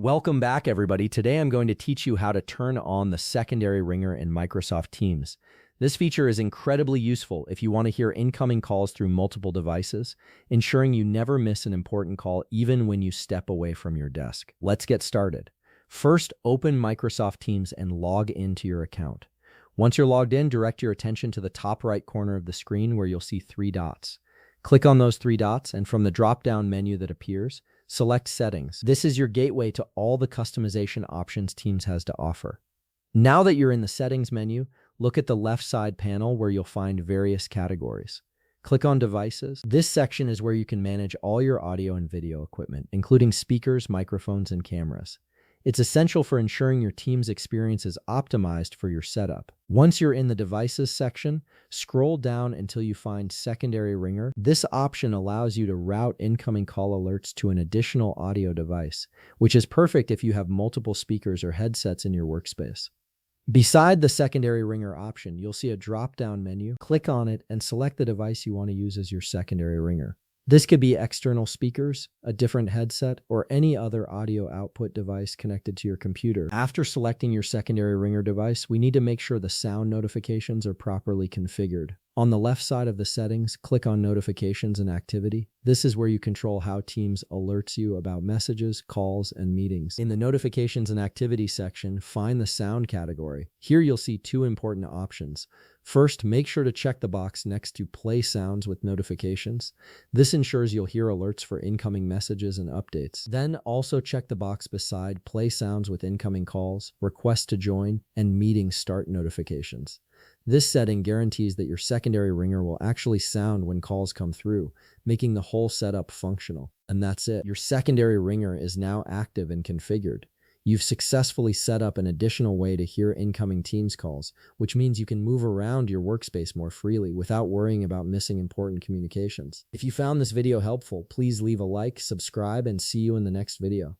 Welcome back, everybody. Today I'm going to teach you how to turn on the secondary ringer in Microsoft Teams. This feature is incredibly useful if you want to hear incoming calls through multiple devices, ensuring you never miss an important call even when you step away from your desk. Let's get started. First, open Microsoft Teams and log into your account. Once you're logged in, direct your attention to the top right corner of the screen where you'll see three dots. Click on those three dots, and from the drop-down menu that appears, select Settings. This is your gateway to all the customization options Teams has to offer. Now that you're in the Settings menu, look at the left side panel where you'll find various categories. Click on Devices. This section is where you can manage all your audio and video equipment, including speakers, microphones, and cameras. It's essential for ensuring your team's experience is optimized for your setup. Once you're in the Devices section, scroll down until you find Secondary Ringer. This option allows you to route incoming call alerts to an additional audio device, which is perfect if you have multiple speakers or headsets in your workspace. Beside the Secondary Ringer option, you'll see a drop-down menu. Click on it and select the device you want to use as your secondary ringer. This could be external speakers, a different headset, or any other audio output device connected to your computer. After selecting your secondary ringer device, we need to make sure the sound notifications are properly configured. On the left side of the settings, click on Notifications and Activity. This is where you control how Teams alerts you about messages, calls, and meetings. In the Notifications and Activity section, find the Sound category. Here you'll see two important options. First, make sure to check the box next to Play Sounds with Notifications. This ensures you'll hear alerts for incoming messages and updates. Then also check the box beside Play Sounds with Incoming Calls, Request to Join, and Meeting Start notifications. This setting guarantees that your secondary ringer will actually sound when calls come through, making the whole setup functional. And that's it. Your secondary ringer is now active and configured. You've successfully set up an additional way to hear incoming Teams calls, which means you can move around your workspace more freely without worrying about missing important communications. If you found this video helpful, please leave a like, subscribe, and see you in the next video.